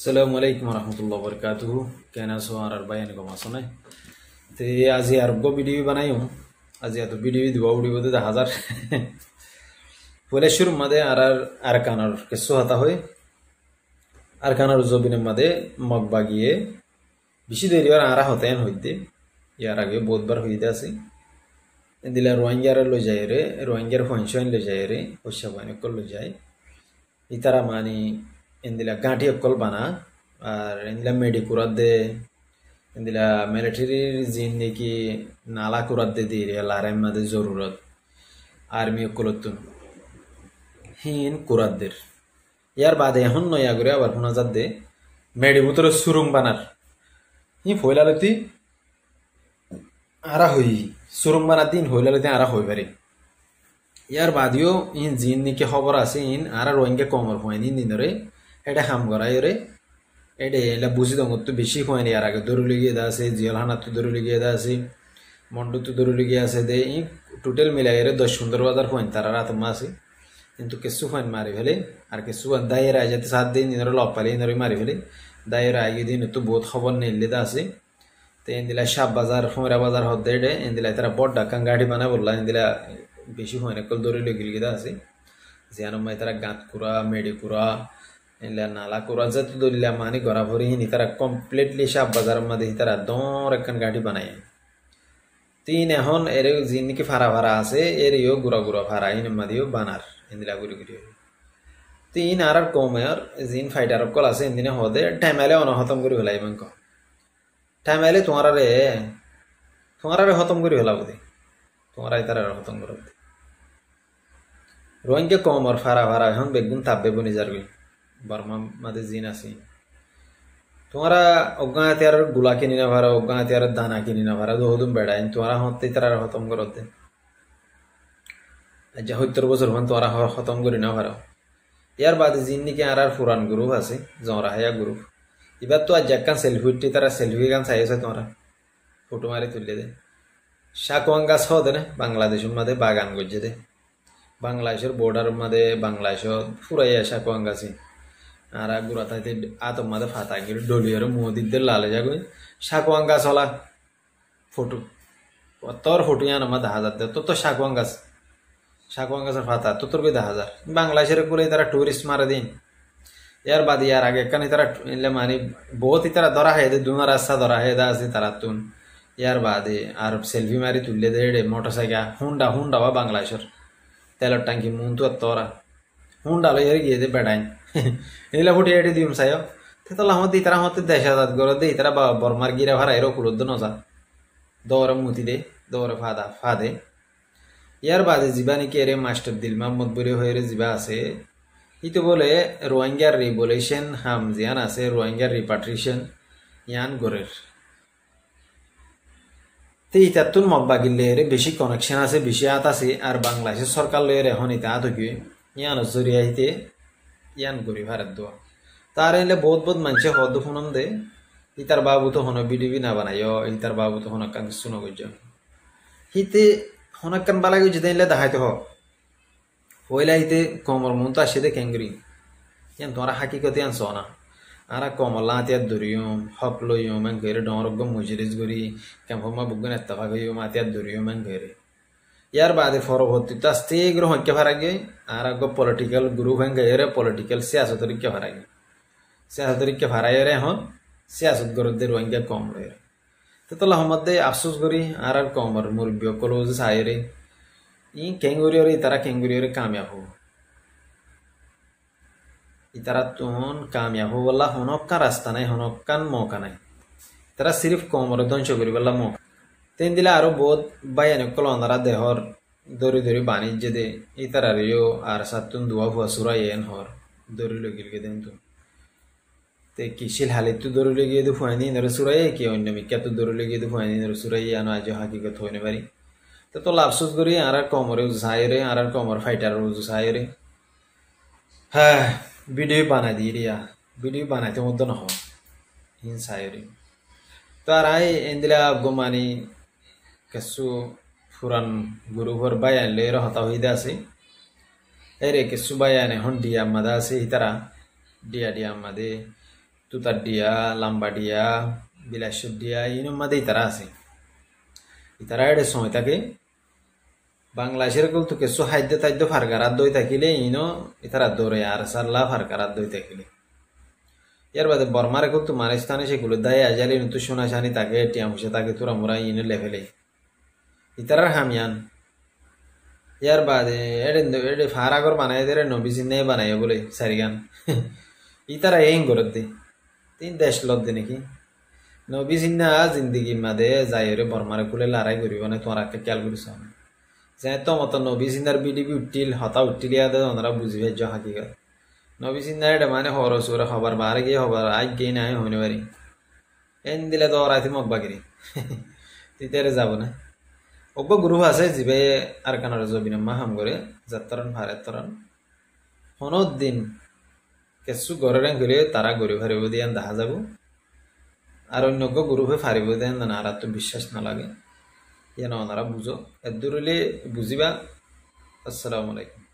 Assalamualaikum warahmatullahi wabarakatuh. Kena suara bayan ko masone. Te আজি আর গো video বানাইম। আজি এত video দিব উড়িব দে হাজার। পরে শুরু মাদে আর কানার কিছু হতা হয়। আর কানার জবিনের মাদে মগ বাগিয়ে বেশি দেরি আর আরা হতেন হইতে। ইয়ার আগে বহুতবার হইতে আছে। দিলা রোহিঙ্গার লই যায় রে, রোহিঙ্গার ফনশন লই যায় রে, পয়সা বানে কল লই যায়। ইতারা মানি ইন্দিলা গাঁটি অকল বানা আর ইন্দিলা মেডিকুরাত দে ইন্দিলা মিলিটারির জিন নাকি নালা কুরাত দে দিয়ে লারাইম মাদে জরুরত আর্মি অকলতুন হিন কুরাতদের ইয়ার বাদে এখন নয়া করে আবার শোনাজাত দে মেডিবুতর সুরুং বানার হি ফয়লালতি আরা হই সুরুং বানার দিন হইলালতি আরা হই পারে ইয়ার বাদেও ইন জিন নাকি খবর আছে ইন আর রোহিঙ্গা কমর হয়নি দিনরে এটা হাম করাই রে এটা এলা বুঝি দঙ্গ তো বেশি হয়নি আর আগে দৌড়ে লিগিয়ে দা আছে জিয়ালহানা তো দৌড়ে লিগিয়ে দা আছে মন্ডু তো দৌড়ে লিগিয়ে আছে দে ই টোটাল মিলাই রে 10-15 হইন তারা রাত মাসে কিন্তু কিছু হইন মারি ফেলে আর কিছু দায়ের আই যাতে 7 দিন দিনের লপ পালে ইনরে মারি ফেলে দায়ের আগে দিন তো বহুত খবর নেইলে দা আছে তো ইন্দিলা শাহ বাজার ফমরা বাজার হদ্দে ডে ইন্দিলা তারা বড় ডাকাং গাড়ি বানা বললা ইন্দিলা বেশি হয়নি কল দৌড়ে লিগিয়ে আছে জিয়ানো মাই তারা গাঁত কুড়া মেডি কুড়া এলা নালা কুড়া যত দলিলা মানি গড়া ভরি হিনি তারা কমপ্লিটলি শাহ বাজার মধ্যে তারা দর একখান গাড়ি বানায় তিন এখন এর জিনকি ফারা ফারা আছে এরিও গুড়া গুড়া ফারা ইন মাদিও বানার ইন্দিলা গুড়ি গুড়ি তিন আর কমের জিন ফাইটার কল আছে ইন্দিনে হদে টাইম আইলে অনহতম করে ফেলাই বাঙ্ক টাইম আইলে তোমার হতম করে ফেলাবো দে তোমার তারা হতম করে রোহিঙ্গা কমর ফারা ফারা এখন বেগুন তাপবে বনি যারবি বর্মা মাদে জিন আছে তোমরা অজ্ঞাতে আর গুলা কিনি না ভাড়া অজ্ঞাতে আর দানা কিনি না ভাড়া দোহদুম বেড়াই তোমরা হতে তারা খতম করতে যা 70 বছর হন তোমরা খতম করি না ভাড়া ইয়ার বাদে জিন নিকে আর পুরান গ্রুপ আছে জরা হায়া গ্রুপ এবার তো আজ একখান সেলফি তারা সেলফি গান চাইছে তোমরা ফটো মারি তুলে দে শাকওয়াং গাছ হদে না বাংলাদেশের মধ্যে বাগান গজে দে বাংলাদেশের বর্ডার মধ্যে বাংলাদেশত ফুরাই শাকওয়াং গাছি আর গুড়া তাইতে আতম মাদে ফাতা গিয়ে ডলিয়ার মোদিদের লালে যাগই শাকওয়াং গাছ হলা ফটো তোর ফটো ইয়ান আমার 10,000 দে তো শাকওয়াং গাছের ফাতা তো তোর 10,000 বাংলাদেশের করে তারা টুরিস্ট মারে দিন ইয়ার বাদে ইয়ার আগে কানে তারা মানে বহুত তারা ধরা হয় দে দুনা রাস্তা ধরা হয় দা আছে তারা তুন ইয়ার বাদে আর সেলফি মারি তুললে দে মোটরসাইকেল হুন্ডা বা বাংলাদেশের তেলের ট্যাঙ্কি মুন তো তোরা হুন্ডা লইয়ার গিয়ে দে বেড়াই এগুলা ফুটে এটি দিম চাইও তেতলা হতে তারা হতে 10,000 গড় দে তারা বর্মার গিরা ভাড়া এরও কুলুদ্দ নজা দৌড়ে মুতি দে দৌড়ে ফাদে ইয়ার বাদে জিবা নাকি এরে মাস্টার দিল মোহাম্মদ বলে হয়ে জিবা আছে ইতো বলে রোহিঙ্গার রিভলিউশন হাম জিয়ান আছে রোহিঙ্গার রিপাট্রিশন ইয়ান গড়ের তে ইতাতুন মগবাগিলে এরে বেশি কানেকশন আছে বেশি আত আছে আর বাংলাদেশের সরকার লয়ের এখন ইতা আত কি ইয়ান জরিয়াইতে ইয়ান করি ভারত দোয়া তার এলে বহুত মানুষে হদ ফোনম দে ইতার বাবু তো হন বিডিবি না বানাইও ইতার বাবু তো হনকান শুনো গজ হিতে হনকান বালা গজ দেইলে দেখাইতে হ পয়লা হিতে কমর মন তো আসে দে কেঙ্গরি ইয়ান তোরা হাকিকতে আনছ না আরা কমলা আতিয়ার দরিয়ম হক লইয়ম মান গেরে ডরগ মুজরিজ গরি কেমফমা বুগন এত্তাফাক হইয়ম আতিয়ার দরিয়ম মান গেরে ইয়ার বাদে পরবর্তীতে আস্তে গ্রহ হইকে ফারাগে আর আগ পলিটিক্যাল গ্রুপ হয়ে গেরে পলিটিক্যাল সিয়াসতরিকে ফারাগে সিয়াসতরিকে ফারাইরে এখন সিয়াসত গরদে রোহিঙ্গা কম রয়ে তো তোলা মধ্যে আফসোস করি আর কমর মুরব্বী কলোজ সাইরে ই কেঙ্গুরিয়রে তারা কেঙ্গুরিয়রে কামিয়াব হব ইতারা তুহন কামিয়াব হব বললা হনক্কান রাস্তা নাই হনক্কান মৌকা নাই তারা সিরিফ কমর ধ্বংস করি বললা মৌকা তেন দিলে আরো বহুত বাইয়ানি কল অনারা দেহর দরি বাণিজ্য দে ইতারারিও আর সাতুন দুয়া ফুয়া সুরাই এন হর দরি লগিলকে দেন তো তে কিশিল হালিত তো দরি লগিয়ে দু ফুয়ানি নরে সুরাই কি অন্য মিক্কা তো দরি লগিয়ে দু ফুয়ানি নরে সুরাই আনো আজ হাকিকত হইনে পারি তো লাফসুস করি আর কমরে উজাইরে আর কমর ফাইটার উজাইরে হ্যাঁ ভিডিও বানাই দিয়ে রিয়া ভিডিও বানাইতে মধ্যে নহ হিন সাইরে তো আর আই এন্দিলা গোমানি কিছু পুরান গুরুভর বায়ান লের হতা হইদা আছে এরে কিছু বায়ানে হন ডিয়া মাদা আছে ইতারা ডিয়া মাদে তুতার দিয়া লাম্বা দিয়া বিলাসের দিয়া ইনোর মাঝে ইতারা আছে ইতারা এডে সময় থাকে বাংলাদেশের কল তো কিছু খাদ্য তাদ্য ফারকারাত দই থাকিলে ইনো ইতারা দৌড়ে আর সাল্লা ফারকারাত দই থাকিলে ইয়ার বাদে বর্মারে কল তো মারিস্তানে সেগুলো দায় আজালি নতু সোনা শানি তাকে টিয়া মুসে তাকে তোরা মোরা ইনো লেভেলে ইতারার হামিয়ান ইয়ার বাদে এডে এডে ফারাগর বানাই দে নবী সিনে বানাই বলে সারিগান ইতারা এই গরত দে তিন দেশ লত দে নাকি নবী সিন্না জিন্দগি মাদে যাই রে বর্মারে কুলে লড়াই করিব না তোমার একটা খেয়াল করিস যে তো মত নবী সিন্নার বিডিবি উঠিল হতা উঠিলিয়া দে ওনারা বুঝবে জ হাকিগত নবী সিন্নার এটা মানে হরস ওরা খবর বারে গিয়ে খবর আজ গিয়ে নাই হইনে পারি এন দিলে তো ওরা মক বাকিরি তিতারে যাব না অজ্ঞ গ্রুপ আছে যিবে আর কানার জবিনাম্মা হাম করে যাত্তরণ ভারেতরণ হনত দিন কেঁচু গড়ে গেলে তারা গড়ি ফারিব দিয়ে দেখা যাব আর অন্য গ্রুপে ফারিব দেন না আর তো বিশ্বাস না লাগে ইয়ান ওনারা বুঝো এর দূরলে বুঝিবা আসসালামু আলাইকুম